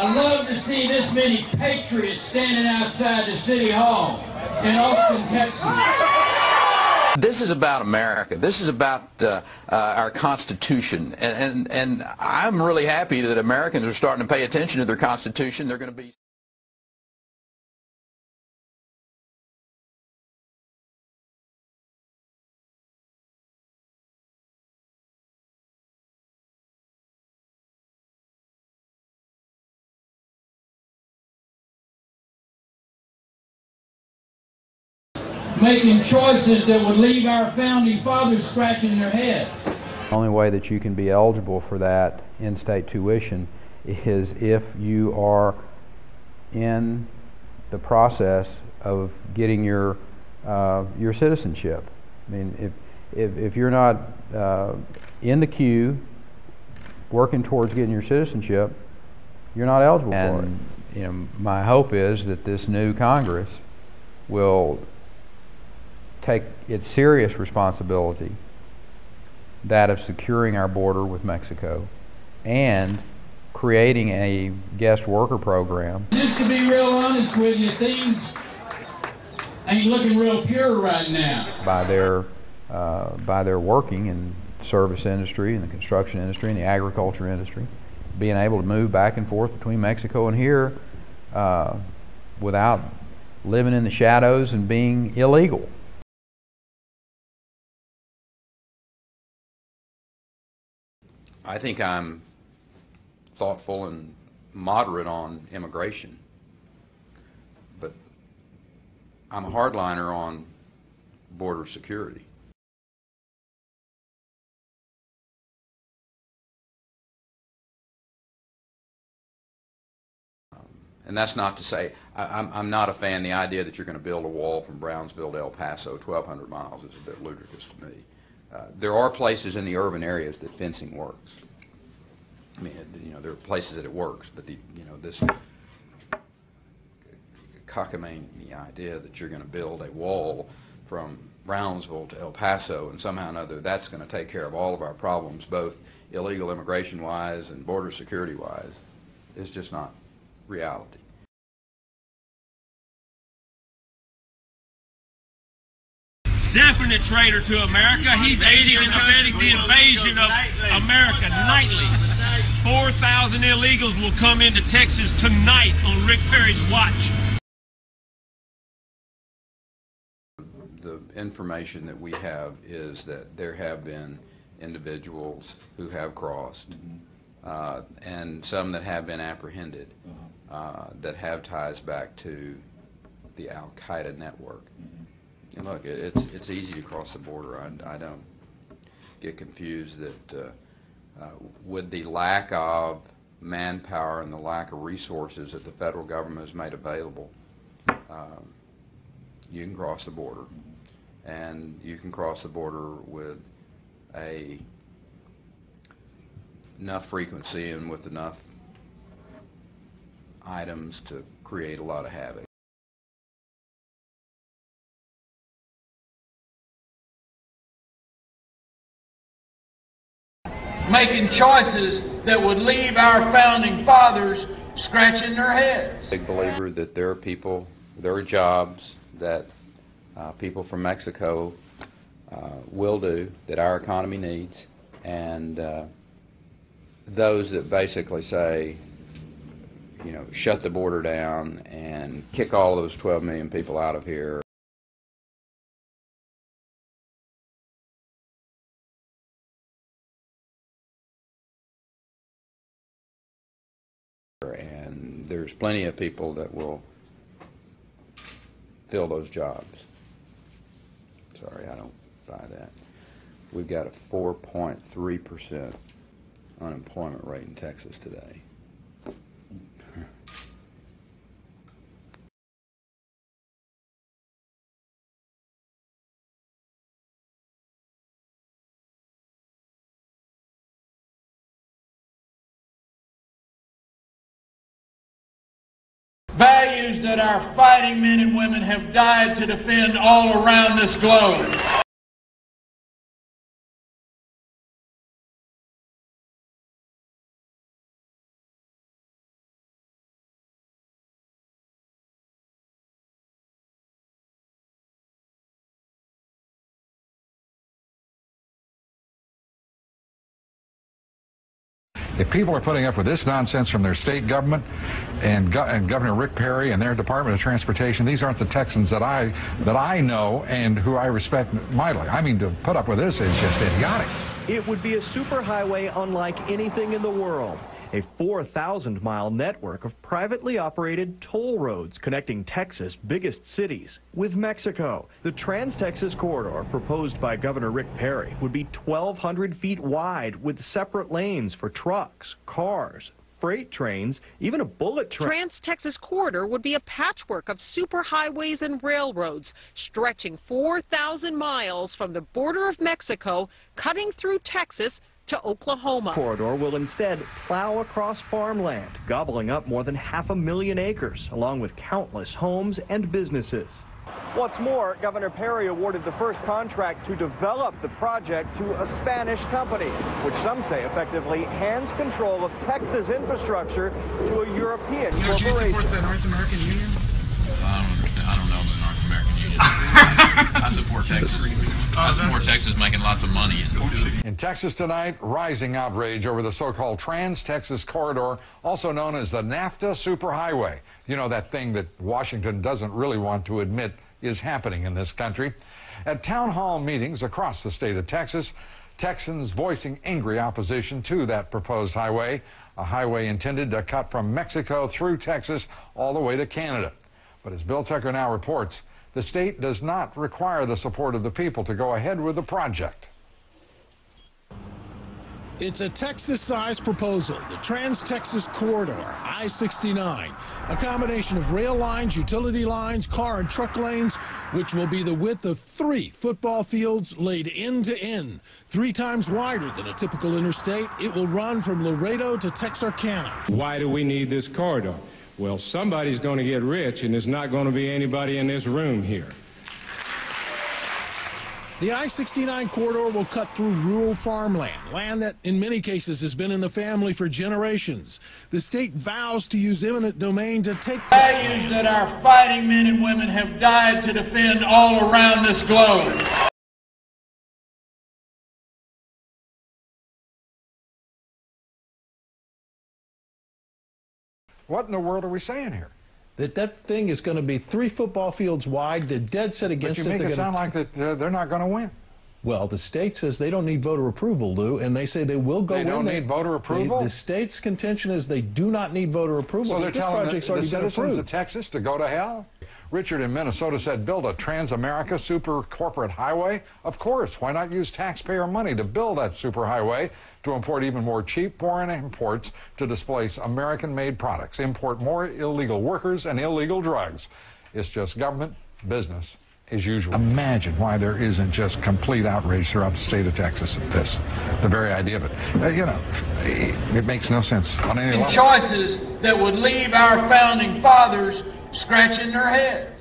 I love to see this many patriots standing outside the City Hall in Austin, Texas. This is about America. This is about our Constitution. And I'm really happy that Americans are starting to pay attention to their Constitution. They're going to be... Making choices that would leave our founding fathers scratching their heads. The only way that you can be eligible for that in-state tuition is if you are in the process of getting your citizenship. I mean, if you're not in the queue working towards getting your citizenship, you're not eligible for it. You know, my hope is that this new Congress will take its serious responsibility, that of securing our border with Mexico and creating a guest worker program. Just to be real honest with you, things ain't looking real pure right now. By their working in the service industry and the construction industry and the agriculture industry, being able to move back and forth between Mexico and here without living in the shadows and being illegal. I think I'm thoughtful and moderate on immigration, but I'm a hardliner on border security. And that's not to say, I'm not a fan of the idea that you're going to build a wall from Brownsville to El Paso, 1,200 miles. Is a bit ludicrous to me. There are places in the urban areas that fencing works. I mean, you know, there are places that it works, but this cockamamie idea that you're going to build a wall from Brownsville to El Paso and somehow or another that's going to take care of all of our problems, both illegal immigration-wise and border security-wise, is just not reality. Definite traitor to America. He's aiding and abetting the invasion of America nightly. 4,000 illegals will come into Texas tonight on Rick Perry's watch. The information that we have is that there have been individuals who have crossed, and some that have been apprehended, that have ties back to the Al-Qaeda network. And look, it's easy to cross the border. I don't get confused that with the lack of manpower and the lack of resources that the federal government has made available, you can cross the border, and you can cross the border with enough frequency and with enough items to create a lot of havoc. Making choices that would leave our founding fathers scratching their heads. Big believer that there are people, there are jobs that people from Mexico will do, that our economy needs, and those that basically say, you know, shut the border down and kick all those 12 million people out of here. And there's plenty of people that will fill those jobs. Sorry, I don't buy that. We've got a 4.3% unemployment rate in Texas today. Values that our fighting men and women have died to defend all around this globe. If people are putting up with this nonsense from their state government and Governor Rick Perry and their Department of Transportation, these aren't the Texans that I know and who I respect mightily. I mean, to put up with this is just idiotic. It would be a superhighway unlike anything in the world. A 4,000-mile network of privately operated toll roads connecting Texas' biggest cities with Mexico. The Trans-Texas Corridor, proposed by Governor Rick Perry, would be 1,200 feet wide with separate lanes for trucks, cars, freight trains, even a bullet train. Trans-Texas Corridor would be a patchwork of superhighways and railroads stretching 4,000 miles from the border of Mexico, cutting through Texas to Oklahoma. The corridor will instead plow across farmland, gobbling up more than 500,000 acres, along with countless homes and businesses. What's more, Governor Perry awarded the first contract to develop the project to a Spanish company, which some say effectively hands control of Texas infrastructure to a European corporation. Do you support the North American Union? I don't know the North American Union. I support Texas. I support Texas making lots of money. In Texas tonight, rising outrage over the so-called Trans-Texas Corridor, also known as the NAFTA Superhighway. You know, that thing that Washington doesn't really want to admit is happening in this country. At town hall meetings across the state of Texas, Texans voicing angry opposition to that proposed highway, a highway intended to cut from Mexico through Texas all the way to Canada. But as Bill Tucker now reports, the state does not require the support of the people to go ahead with the project. It's a Texas-sized proposal, the Trans-Texas Corridor, I-69, a combination of rail lines, utility lines, car and truck lanes, which will be the width of 3 football fields laid end to end, 3 times wider than a typical interstate. It will run from Laredo to Texarkana. Why do we need this corridor? Well, somebody's going to get rich, and it's not going to be anybody in this room here. The I-69 corridor will cut through rural farmland, land that in many cases has been in the family for generations. The state vows to use eminent domain to take values that our fighting men and women have died to defend all around this globe. What in the world are we saying here? That thing is going to be 3 football fields wide. They're dead set against it. But you make it sound like that they're not going to win. Well, the state says they don't need voter approval, Lou, and they say they will go win. They don't need voter approval? The state's contention is they do not need voter approval. So they're telling the citizens of Texas to go to hell? Richard in Minnesota said, build a Trans-America super corporate highway? Of course. Why not use taxpayer money to build that super highway to import even more cheap foreign imports to displace American-made products, import more illegal workers and illegal drugs? It's just government business as usual. Imagine why there isn't just complete outrage throughout the state of Texas at this. The very idea of it. You know, it makes no sense on any level. Choices that would leave our founding fathers scratching their heads.